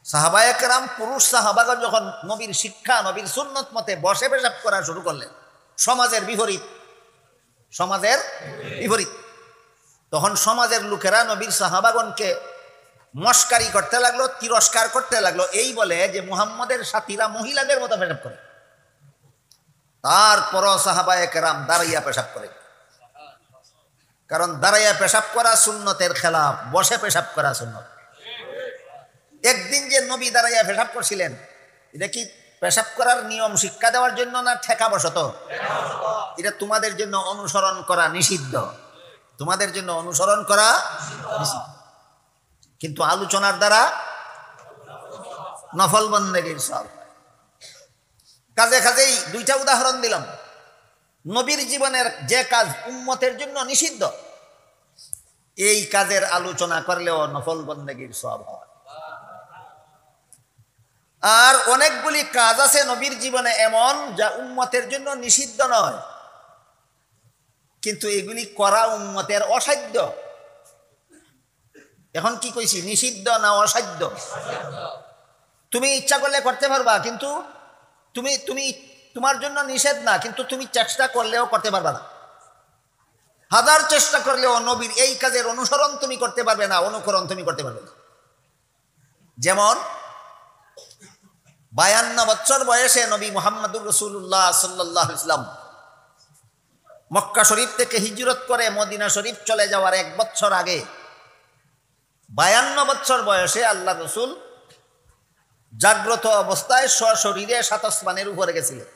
সাহাবায়ে কেরাম পুরুষ সাহাবাগণ যখন নবীর শিক্ষা নবীর সুন্নত মতে বসে পেশাব করা শুরু করলেন, সমাজের বিপরীত, সমাজের বিপরীত, তখন সমাজের লোকেরা নবীর সাহাবাগণকে মস্কারি করতে লাগলো, তিরস্কার করতে লাগলো, এই বলে যে মুহাম্মদের সাথীরা মহিলাদের মতো পেশাব করে। তারপরও সাহাবায়ে কেরাম দাঁড়াইয়া পেশাব করে, কারণ দাঁড়াইয়া পেশাব করা সুন্নতের খেলাফ, বসে পেশাব করা সুন্নত। একদিন যে নবী দাঁড়াইয়া পেশাব করছিলেন, এটা কি পেশাব করার নিয়ম শিক্ষা দেওয়ার জন্য না ঠেকা বসত? এটা তোমাদের জন্য অনুসরণ করা নিষিদ্ধ, তোমাদের জন্য অনুসরণ করা নিষিদ্ধ, কিন্তু আলোচনার দ্বারা নফল বন্দেগীর সব। কাজে কাজেই দুইটা উদাহরণ দিলাম। নবীর জীবনের যে কাজ উম্মতের জন্য নিষিদ্ধ, এই কাজের আলোচনা করলেও নফল বন্দেগীর সব হয়। আর অনেকগুলি কাজ আছে নবীর জীবনে এমন যা উম্মতের জন্য নিষিদ্ধ নয়, কিন্তু এগুলি করা উম্মতের অসাধ্য। এখন কি কইছি, নিষিদ্ধ না অসাধ্য? তুমি ইচ্ছা করলে করতে পারবা, কিন্তু তোমার জন্য নিষেধ না, কিন্তু তুমি চেষ্টা করলেও করতে পারবা না। হাজার চেষ্টা করলেও নবীর এই কাজের অনুসরণ তুমি করতে পারবে না, অনুকরণ তুমি করতে পারবে না। যেমন 52 বছর বয়সে নবী মুহাম্মদুর রাসূলুল্লাহ সাল্লাল্লাহু আলাইহি ওয়াসাল্লাম মক্কা শরীফ থেকে হিজরত করে মদিনা শরীফ চলে যাওয়ার 1 বছর আগে 52 বছর বয়সে আল্লাহ রসুল জাগ্রত অবস্থায় সশরীরে 7 আসমানের উপরে গেছিলেন।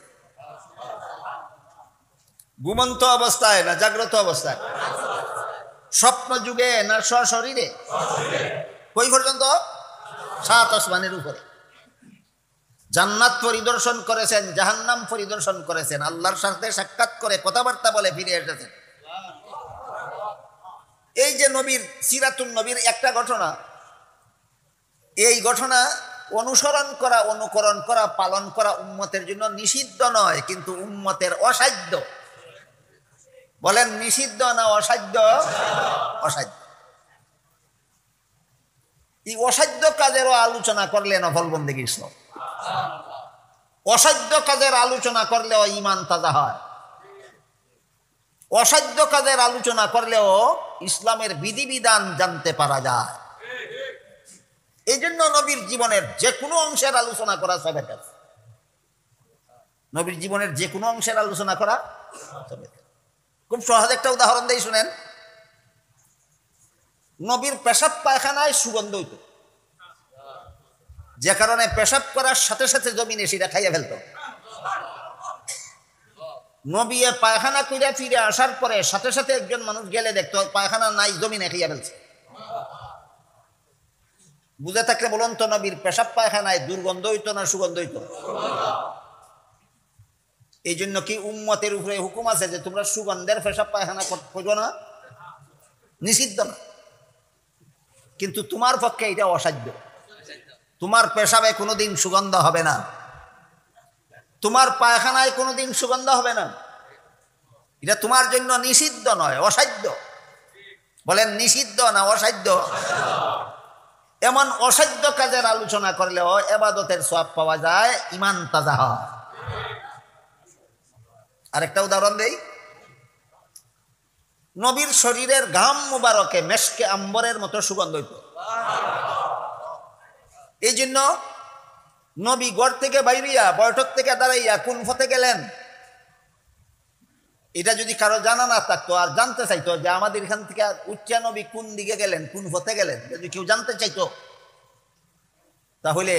ঘুমন্ত অবস্থায় না জাগ্রত অবস্থায়? স্বপ্ন যুগে না সশরীরে? কই পর্যন্ত? 7 আসমানের উপরে। জান্নাত পরিদর্শন করেছেন, জাহান্নাম পরিদর্শন করেছেন, আল্লাহর সাথে সাক্ষাৎ করে কথাবার্তা বলে ফিরে এসেছেন। এই যে নবীর সিরাতুন নবীর একটা ঘটনা, এই ঘটনা অনুসরণ করা, অনুকরণ করা, পালন করা উম্মতের জন্য নিষিদ্ধ নয়, কিন্তু উম্মতের অসাধ্য। বলেন নিষিদ্ধ না অসাধ্য? অসাধ্য। এই অসাধ্য কাজেরও আলোচনা করলে নফল বন্দেগী ইসলাম। অসাধ্য কাজের আলোচনা করলেও ঈমান তাজা হয়। অসাধ্য কাজের আলোচনা করলেও ইসলামের বিধিবিধান জানতে পারা যায়। এই জন্য নবীর জীবনের যে কোনো অংশের আলোচনা করা সবের কাজ। নবীর জীবনের যে কোনো অংশের আলোচনা করা সবের কাজ। খুব সহজ একটা উদাহরণ দিয়ে শুনেন। নবীর পেশাব পায়খানায় সুগন্ধ হইত, যে কারণে পেশাব করার সাথে সাথে জমিনে সেটা খাইয়া ফেলত। নবী পায়খানা কইরা ফিরে আসার পরে সাথে সাথে একজন মানুষ গেলে দেখতো পায়খানা নাই, জমিনে খাইয়া ফেলছে। বুঝে থাকলে বলুন তো, নবীর পেশাব পায়খানায় দুর্গন্ধ হইতো না সুগন্ধ হইতো? এই জন্য কি উম্মতের উপরে হুকুম আছে যে তোমরা সুগন্ধের পেশাব পায়খানা করো না? নিষিদ্ধ না, কিন্তু তোমার পক্ষে এটা অসাধ্য। তোমার পেশাবে কোনোদিন সুগন্ধ হবে না, তোমার পায়খানায় কোনোদিন সুগন্ধ হবে না। এটা তোমার জন্য নিষিদ্ধ নয়, অসাধ্য। বলেন নিষিদ্ধ না অসাধ্য? এমন অসাধ্য কাজের আলোচনা করলেও ইবাদতের সওয়াব পাওয়া যায়, ঈমান তাজা হয়। আরেকটা উদাহরণ দেই। নবীর শরীরের ঘাম মুবারকে মেশকে আম্বরের মতো সুগন্ধ হইত। এই জন্য নবী ঘর থেকে বাইরিয়া বৈঠক থেকে দাঁড়াইয়া কোন পথে গেলেন, এটা যদি কারো জানা না থাকতো আর জানতে চাইতো যে আমাদের এখান থেকে উচ্চা নবী কোন দিকে গেলেন, কোন পথে গেলেন, যদি কেউ জানতে চাইতো, তাহলে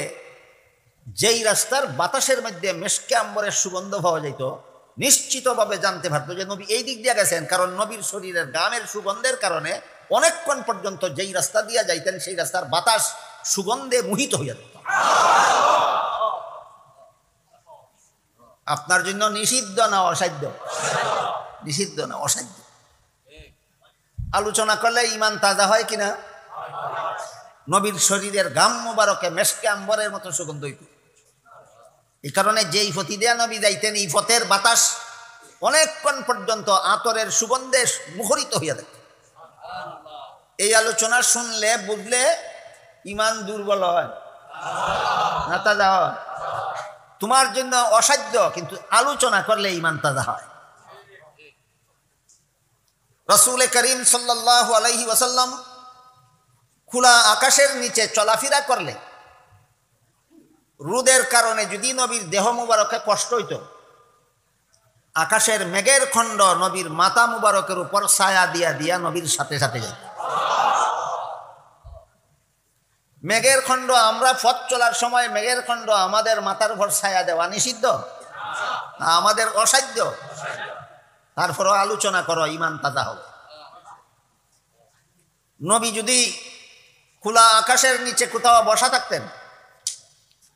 যেই রাস্তার বাতাসের মধ্যে মেশকে আম্বরের সুগন্ধ পাওয়া যাইত, নিশ্চিতভাবে জানতে পারতো যে নবী এই দিক দিয়ে গেছেন। কারণ নবীর শরীরের গামের সুগন্ধের কারণে অনেকক্ষণ পর্যন্ত যেই রাস্তা দিয়ে যাইতেন সেই রাস্তার বাতাস সুগন্ধে মোহিত হইয়া যেত। আপনার জন্য নিষিদ্ধ না অসাধ্য? নিষিদ্ধ না অসাধ্য। আলোচনা করলে ইমান তাজা হয় কিনা? নবীর শরীরের গাম মুবারকে মেশকে আম্বরের মতো সুগন্ধ হইত। এই কারণে যেই ফতি দেয়া নবী যাইতেন, এই ফতের বাতাস অনেকক্ষণ পর্যন্ত আতরের সুগন্ধে মুখরিত হইয়া থাকে। এই আলোচনা শুনলে বুঝলে ইমান দুর্বল হয় না তাজা হয়? তোমার জন্য অসাধ্য, কিন্তু আলোচনা করলে ইমান তাজা হয়। রাসূল করিম সাল্লাল্লাহু আলাইহি ওয়াসাল্লাম খোলা আকাশের নিচে চলাফেরা করলে রোদের কারণে যদি নবীর দেহ মুবারকে কষ্ট হইত, আকাশের মেঘের খণ্ড নবীর মাথা মুবারকের উপর ছায়া দিয়া দিয়া নবীর সাথে সাথে যাইত। মেঘের খণ্ড, আমরা পথ চলার সময় মেঘের খণ্ড আমাদের মাথার উপর ছায়া দেওয়া নিষিদ্ধ না আমাদের অসাধ্য? তারপরও আলোচনা করো, ইমান তাজা হবে। নবী যদি খোলা আকাশের নিচে কোথাও বসা থাকতেন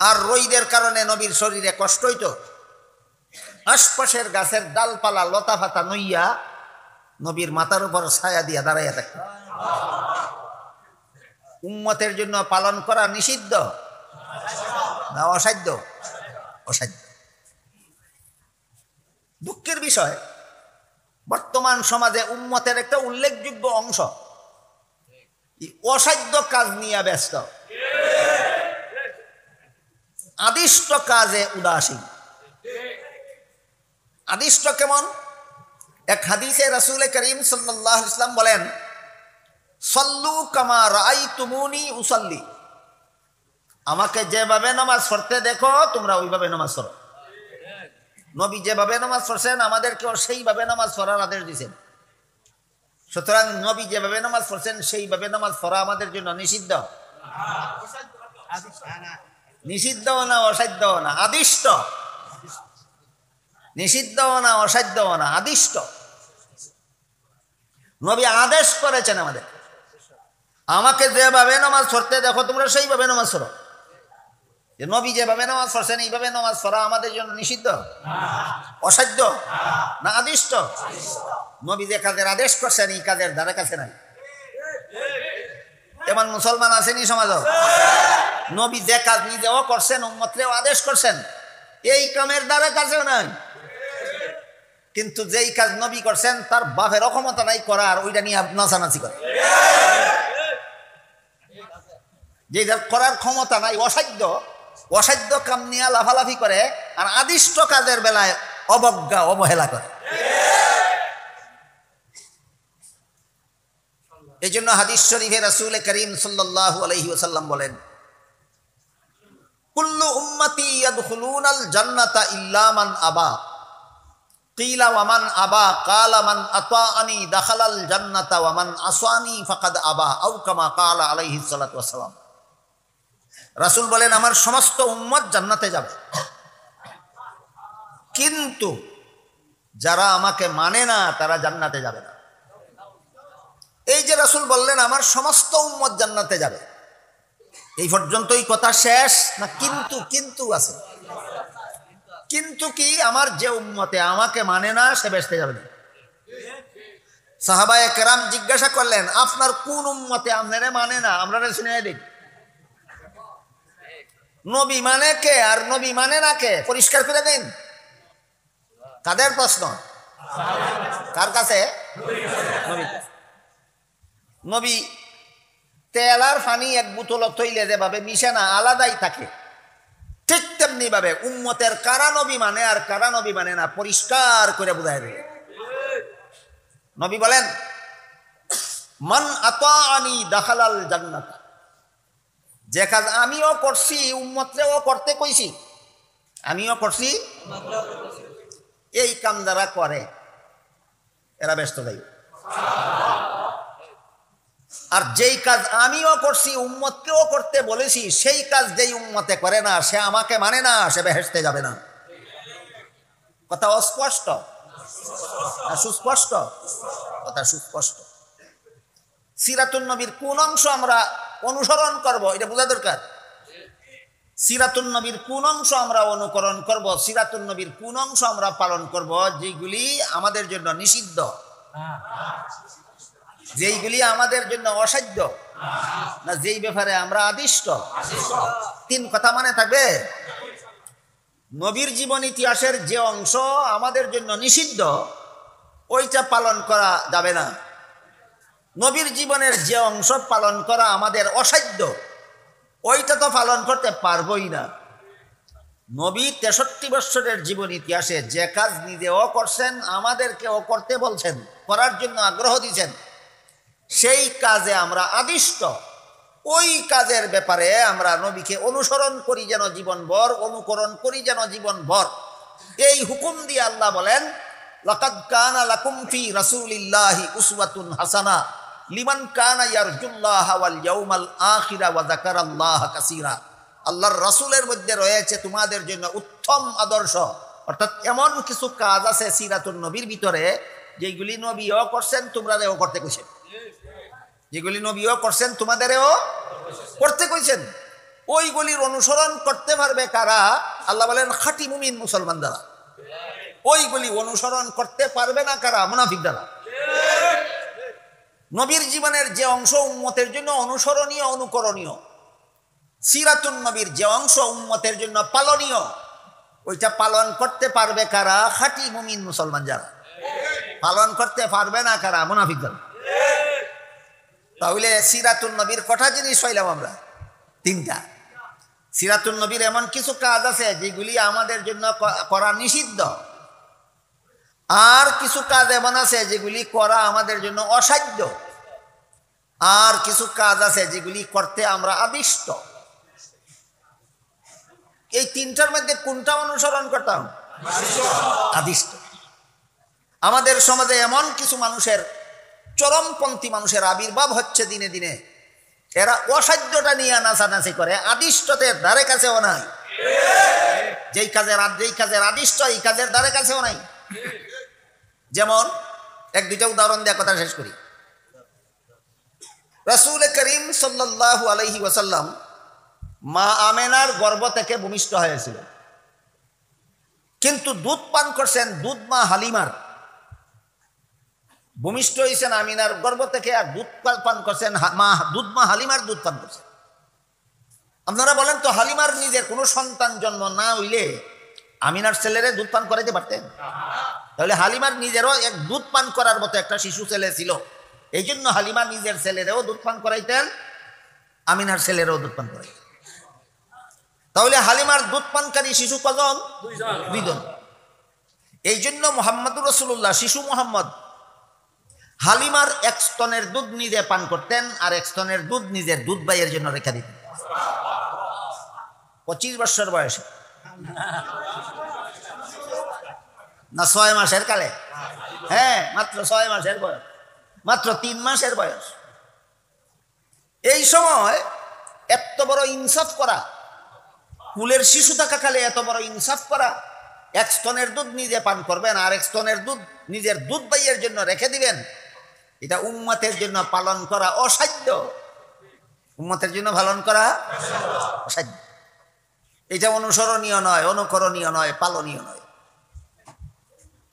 আর রোদের কারণে নবীর শরীরে কষ্ট হইত, আশপাশের গাছের ডালপালা লতা পাতা নইয়া নবীর মাথার উপর ছায়া দিয়া দাঁড়াইয়া থাকতেন। উম্মতের জন্য পালন করা নিষিদ্ধ না অসাধ্য? অসাধ্য। দুঃখের বিষয়, বর্তমান সমাজে উম্মতের একটা উল্লেখযোগ্য অংশ অসাধ্য কাজ নিয়ে ব্যস্ত, আদিষ্ট কাজে উদাসীন। আদিষ্ট কেমন? এক হাদিসে রাসূল করিম সাল্লাল্লাহু আলাইহি ওয়াসাল্লাম বলেন, সল্লু কামা রাআইতুমুনি উসাল্লি, আমাকে যেভাবে নামাজ পড়তে দেখো তোমরা ওইভাবে নামাজ পড়ো। নবী যেভাবে নামাজ পড়ছেন আমাদেরকেও সেইভাবে নামাজ পড়ার আদেশ দিয়েছেন। সুতরাং নবী যেভাবে নামাজ পড়ছেন সেইভাবে নামাজ পড়া আমাদের জন্য নিষিদ্ধ। নিষিদ্ধ না অসাধ্য না আদিষ্ট? নিষিদ্ধ না অসাধ্য না আদিষ্ট। নবী আদেশ করেছেন আমাদের, আমাকে যেভাবে নামাজ পড়তে দেখো তোমরা সেইভাবে নামাজ পড়ো। যে নবী যেভাবে নামাজ পড়ছেন এইভাবে নামাজ পড়া আমাদের জন্য নিষিদ্ধ, অসাধ্য না আদিষ্ট? নবী যে কাজের আদেশ করছেন এই কাজের ধারে কাছে নাই। এমন মুসলমান আসেনি সমাজ? নবী যে কাজ নিজেও করছেন উম্মতরেও আদেশ করছেন, এই কামের ধারে কাছেও নাই। কিন্তু যেই কাজ নবী করছেন তার বাপেরও ক্ষমতা নাই করার, ওইটা নিয়ে নাচানাচি করে। যে করার ক্ষমতা নাই অসাধ্য, অসাধ্য কাম নিয়ে লাফালাফি করে, আর আদিষ্ট কাজের বেলায় অবজ্ঞা অবহেলা করে। এই জন্য হাদিস শরীফে রাসূল করিম সাল্লাল্লাহু আলাইহি ওয়াসাল্লাম বলেন, কুল্লু উম্মতি ইয়াদখুলুনাল জান্নাতা ইল্লা মান আবা, কিলা ওয়া মান আবা কালা মান আতাআনি দাখালাল জান্নাতা ওয়া মান আসানি ফাকাদ আবা, আও কামা কালা আলাইহিস সালাতু ওয়াস সালাম। রাসূল বলেন, আমার সমস্ত উম্মত জান্নাতে যাবে, কিন্তু যারা আমাকে মানে না তারা জান্নাতে যাবে না। এই যে রাসূল বললেন আমার সমস্ত উম্মত জান্নাতে যাবে, এই পর্যন্তই কথা শেষ না? কিন্তু কিন্তু আছে। কিন্তু কি? আমার যে উম্মতে আমাকে মানে না সে বেহেশতে যাবে না। সাহাবায়ে কেরাম জিজ্ঞাসা করলেন, আপনার কোন উম্মতে আপনারে মানে না, আমরা শুনিয়ে দিই। নবী মানে কে আর নবী মানে না কে? পরিষ্কার করে দিন। কাদের প্রশ্ন? কার কাছে? নবী তেল আর পানি এক বোতল তৈলে যেভাবে মিশে না, আলাদাই থাকে, ঠিক তেমনি ভাবে উম্মতের কারা নবী মানে আর কারা নবী মানে না পরিষ্কার করে বোঝায় দেয়। নবী বলেন, মান আতাআনি দাখালাল জান্নাত, যে কাজ আমিও করছি উম্মতরেও করতে কইছি, আমিও করছি, এই কাম যারা করে এরা ব্যস্ত যাই। আর যেই কাজ আমিও করছি উম্মতকেও করতে বলেছি, সেই কাজ যেই উম্মতে করে না সে আমাকে মানে না, সে বেহেশতে যাবে না। কথা অস্পষ্ট না সুস্পষ্ট? কথা সুস্পষ্ট। সিরাতুন নবীর কোন অংশ আমরা অনুসরণ করব এটা বোঝা দরকার। সিরাতুন নবীর কোন অংশ আমরা অনুকরণ করব, সিরাতুন নবীর কোন অংশ আমরা পালন করব যেগুলি আমাদের জন্য নিষিদ্ধ, যেইগুলি আমাদের জন্য অসাধ্য, না যেই ব্যাপারে আমরা আদিষ্ট? তিন কথা মানে থাকবে। নবীর জীবন ইতিহাসের যে অংশ আমাদের জন্য নিষিদ্ধ ওইটা পালন করা যাবে না। নবীর জীবনের যে অংশ পালন করা আমাদের অসাধ্য ওইটা তো পালন করতে পারবই না। নবী 63 বৎসরের জীবন ইতিহাসে যে কাজ নিজেও করছেন, আমাদেরকেও করতে বলছেন, করার জন্য আগ্রহ দিয়েছেন, সেই কাজে আমরা আদিষ্ট। ওই কাজের ব্যাপারে আমরা নবীকে অনুসরণ করি যেন জীবনভর, অনুকরণ করি যেন জীবনভর। এই হুকুম দিয়ে আল্লাহ বলেন, লাকাদ কানা লাকুম ফি রাসূলিল্লাহি উসওয়াতুন হাসানা লিমান কানা ইয়ারজুল্লাহ ওয়াল ইয়াউমাল আখিরা ওয়া যাকারাল্লাহা কাসীরা। আল্লাহর রাসূলের মধ্যে রয়েছে তোমাদের জন্য উত্তম আদর্শ। অর্থাৎ এমন কিছু কাজ আছে সিরাতুন নবীর ভিতরে যেগুলি নবীও করছেন, তোমরাও করতে কইছেন, যেগুলি নবীও করছেন তোমাদেরও করতে কইছেন। ওইগুলির অনুসরণ করতে পারবে কারা? আল্লাহ বলেন খাঁটি মুমিন মুসলমান দ্বারা। ওইগুলি অনুসরণ করতে পারবে না কারা? মুনাফিক দ্বারা। নবীর জীবনের যে অংশ উম্মতের জন্য অনুসরণীয়, অনুকরণীয়, সিরাতুন নবীর যে অংশ উম্মতের জন্য পালনীয়, ওইটা পালন করতে পারবে কারা? খাঁটি মুমিন মুসলমান যারা। পালন করতে পারবে না কারা? মুনাফিক দ্বারা। তাহলে সিরাতুন নবীর কটা জিনিস পাইলাম আমরা? তিনটা। সিরাতুন নবীর এমন কিছু কাজ আছে যেগুলি আমাদের জন্য করা নিষিদ্ধ, আর কিছু কাজ এমন আছে যেগুলি করা আমাদের জন্য অসাধ্য, আর কিছু কাজ আছে যেগুলি করতে আমরা আদিষ্ট। এই তিনটার মধ্যে কোনটা অনুসরণ করতাম? আদিষ্ট। আমাদের সমাজে এমন কিছু মানুষের, চরমপন্থী মানুষের আবির্ভাব হচ্ছে দিনে দিনে। এরা অসাধ্যটা নিয়ে নাচানাচি করে, আদিষ্টতের ধারে কাছেও নাই। যেই কাজের আদিষ্ট এই কাজের ধারে কাছেও নাই। যেমন এক দুইটা উদাহরণ দিয়ে কথা শেষ করি। রাসূল করিম সাল্লাল্লাহু আলাইহি ওয়াসাল্লাম মা আমেনার গর্ভ থেকে ভূমিষ্ঠ হয়েছিল, কিন্তু দুধ পান করছেন দুধ মা হালিমার। ভূমিষ্ঠ হয়েছেন আমিনার গর্ভ থেকে, আর দুধ পান করছেন দুধ মা হালিমার দুধ পান করছেন। আপনারা বলেন তো, হালিমার নিজের কোনো সন্তান জন্ম না হইলে আমিনার ছেলেরে দুধ পান করাইতে পারতেন? তাহলে হালিমার নিজেরও এক দুধ পান করার মতো একটা শিশু ছেলে ছিল। এই জন্য হালিমা নিজের ছেলেরেও দুধ পান করাইতেন, আমিনার ছেলেরও দুধ পান করাইতেন। তাহলে হালিমার দুধ পানকারী শিশু কজন? দুইজন। এই জন্য মুহাম্মদুর রাসূলুল্লাহ, শিশু মুহাম্মদ, হালিমার এক স্তনের দুধ নিজে পান করতেন, আর এক স্তনের দুধ নিজের দুধ ভাইয়ের জন্য রেখে দিতেন। 25 বছর বয়সে না 6 মাসের কালে? হ্যাঁ, মাত্র 6 মাসের বয়স, মাত্র 3 মাসের বয়স। এই সময় এত বড় ইনসাফ করা, কুলের শিশু থাকাকালে এত বড় ইনসাফ করা, এক স্তনের দুধ নিজে পান করবেন আর এক স্তনের দুধ নিজের দুধ ভাইয়ের জন্য রেখে দিবেন, এটা উম্মতের জন্য পালন করা অসাধ্য। উম্মতের জন্য পালন করা অসাধ্য। এটা অনুসরণীয় নয়, অনুকরণীয় নয়, পালনীয় নয়।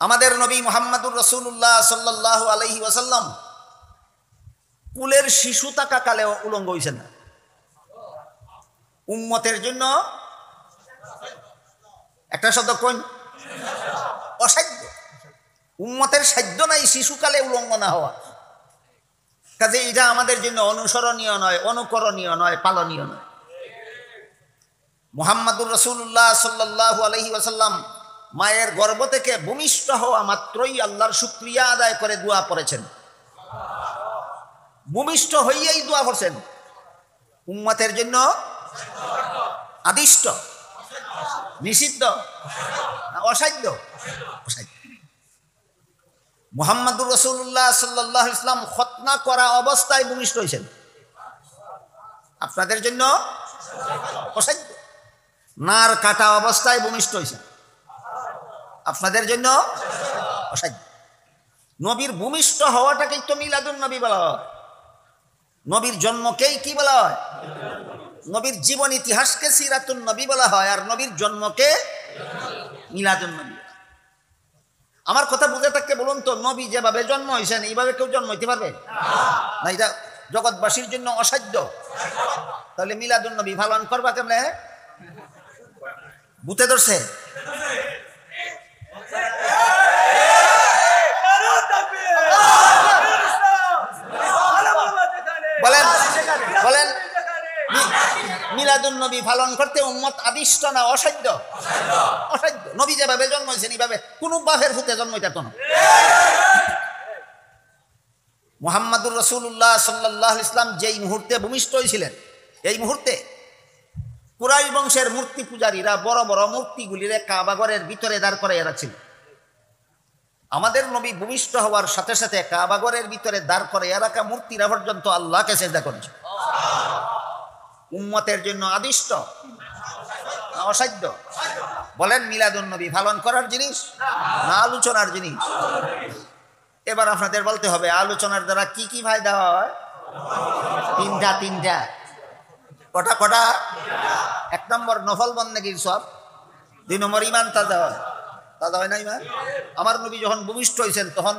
আমাদের নবী মুহাম্মদুর রাসূলুল্লাহ সাল্লাল্লাহু আলাইহি ওয়াসাল্লাম কুলের শিশু থাকাকালেও উলঙ্গ হইছেন না। উম্মতের জন্য একটা শব্দ কোন? অসাধ্য। উম্মতের সাধ্য নাই শিশুকালে উলঙ্গ না হওয়া। কাজে এটা আমাদের জন্য অনুসরণীয় নয়, অনুকরণীয় নয়, পালনীয় নয়। মুহাম্মদুর রাসূলুল্লাহ সাল্লাল্লাহু আলাইহি ওয়াসাল্লাম মায়ের গর্ভ থেকে ভূমিষ্ঠ হওয়া মাত্রই আল্লাহর শুকরিয়া আদায় করে দোয়া পড়েছেন। ভূমিষ্ঠ হইয়াই দোয়া করছেন। উম্মতের জন্য আদিষ্ট, নিষিদ্ধ, অসাধ্য? অসাধ্য। মুহাম্মদুর রাসূলুল্লাহ সাল্লাল্লাহু আলাইহি ওয়াসাল্লাম খতনা করা অবস্থায় ভূমিষ্ঠ হয়েছেন। আপনাদের জন্য অসাধ্য। নার কাটা অবস্থায় ভূমিষ্ঠ হয়েছেন, আপনাদের জন্য অসাধ্য। নবীর ভূমিষ্ঠ হওয়াটাকেই তো মিলাদুন নবী বলা হয়। নবীর জন্মকেই কি বলা হয়? নবীর জীবন ইতিহাসকে সিরাতুন নবী বলা হয়, আর নবীর জন্মকে মিলাদুন নবী। আমার কথা বুঝে থাকতে বলুন তো, নবী যেভাবে জন্ম হয়েছেন এইভাবে কেউ জন্ম হইতে পারবে না? এটা জগৎবাসীর জন্য অসাধ্য। তাহলে মিলাদুন নবী পালন করবা কেমনে? ভূতে ধরছে? বলেন বলেন, মিলাদুন নবী পালন করতে উম্মত আদিষ্ট না অসাধ্য? অসাধ্য। নবী যেভাবে জন্মাইছেন এইভাবে কোন বাপের ভূতে জন্মাইতে না। মুহাম্মাদুর রাসূলুল্লাহ সাল্লাল্লাহু আলাইহি ওয়াসাল্লাম যেই মুহূর্তে ভূমিষ্ঠ হয়েছিলেন, এই মুহূর্তে কুরাইশ বংশের মূর্তি পূজারীরা বড় বড় মূর্তিগুলিরে কাবাগরের ভিতরে দাঁড় করাইয়া রাখছিল। আমাদের নবী ভূমিষ্ঠ হওয়ার সাথে সাথে কাবাগরের ভিতরে দাঁড় করাইয়া রাখা মূর্তিরা পর্যন্ত আল্লাহকে সিজদা করেছে। উম্মতের জন্য আদিষ্ট না অসাধ্য? বলেন, মিলাদুন নবী পালন করার জিনিস না আলোচনার জিনিস? এবার আপনাদের বলতে হবে আলোচনার দ্বারা কি কি ফায়দা হয়? তিনটা। কটা কটা? 1 নম্বর নফল বন্দেগীর সব, 2 নম্বর ইমান তাজা হয়। তাজা হয় না ইমান? আমার নবী যখন ভূমিষ্ঠ হয়েছেন তখন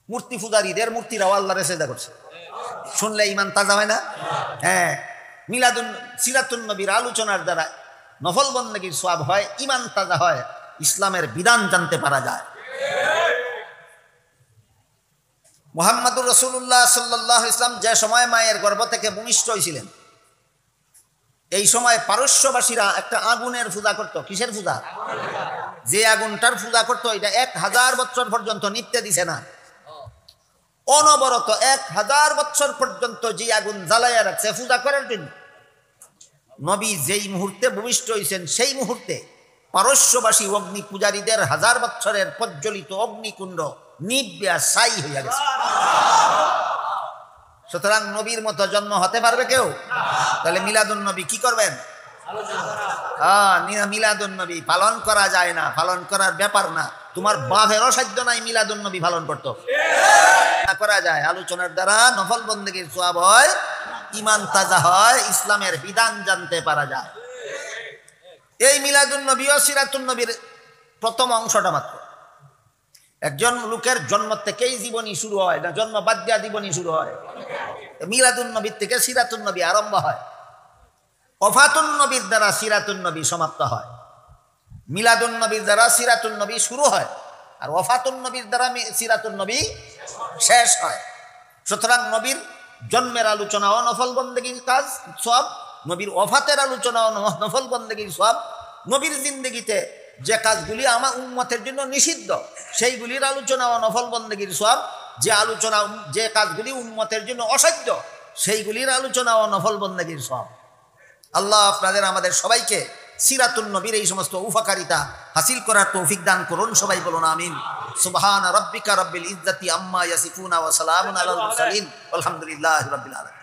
মূর্তি পূজারীদের মূর্তিরাও আল্লাহরে সিজদা করছে। শুনলে ইমান তাজা হয় না? হ্যাঁ, সিরাতুন নবীর আলোচনার দ্বারা নফল বন্দেগীর সওয়াব হয়, ইমান তাজা হয়, ইসলামের বিধান জানতে পারা যায়। মুহাম্মাদুর রাসূলুল্লাহ সাল্লাল্লাহু আলাইহি ওয়াসাল্লাম যে সময় মায়ের গর্ভ থেকে ভূমিষ্ঠ হয়েছিলেন, এই সময় পারস্যবাসীরা একটা আগুনের পূজা করত। কিসের পূজা? যে আগুনটার পূজা করত এটা 1000 বছর পর্যন্ত নিভতে দিছে না। অনবরত 1000 বছর পর্যন্ত যে আগুন জ্বালাইয়া রাখছে পূজা করার জন্য। নবী যেই মুহূর্তে ভূমিষ্ঠ হয়েছেন সেই মুহূর্তে পারস্যবাসী অগ্নি পূজারীদের 1000 বছরের প্রজ্বলিত অগ্নিকুণ্ড নিব্যা ছাই হইয়া গেছে। সুতরাং নবীর মতো জন্ম হতে পারবে কেউ? তাহলে মিলাদুন নবী কি করবেন? মিলাদুন নবী পালন করা যায় না, পালন করার ব্যাপার না। তোমার বাপেরও সাধ্য নাই মিলাদুন নবী পালন করতে। করা যায়, আলোচনার দ্বারা নফল বন্দেগীর সওয়াব হয়, ইমান তাজা হয়, ইসলামের বিধান জানতে পারা যায়। এই মিলাদুন নবী ও সিরাতুন নবীর প্রথম অংশটা মাত্র। একজন লোকের জন্ম থেকেই জীবনী শুরু হয় না, জন্ম বাদ দিয়া জীবনী শুরু হয়। মিলাদুন নবীর থেকে সিরাতুন নবী আরম্ভ হয়। ওফাতুন নবীর দ্বারা সিরাতুন নবী সমাপ্ত হয়। মিলাদুন নবীর দ্বারা সিরাতুন নবী শুরু হয়, আর ওফাতুন নবীর দ্বারা সিরাতুন নবী শেষ হয়। সুতরাং নবীর জন্মের আলোচনা ও নফল বন্দেগীর কাজ সব, নবীর ওফাতের আলোচনা ও নফল বন্দেগীর সব, নবীর জিন্দেগিতে যে কাজগুলি আমার উম্মতের জন্য নিষিদ্ধ সেইগুলির আলোচনা ও নফল বন্দেগীর সব, যে কাজগুলি উম্মতের জন্য অসাধ্য সেইগুলির আলোচনা ও নফল বন্দেগীর সব। আল্লাহ আপনাদের আমাদের সবাইকে সিরাতুন নবীর এই সমস্ত উপকারিতা হাসিল করার তৌফিক দান করুন। সবাই বলুন আমিন। সুবহান রাব্বিকা রাব্বিল ইজ্জাতি আম্মা ইয়াসিফুন ওয়া সালামুন আলাল মুরসালিন আলহামদুলিল্লাহি রাব্বিল আলামিন।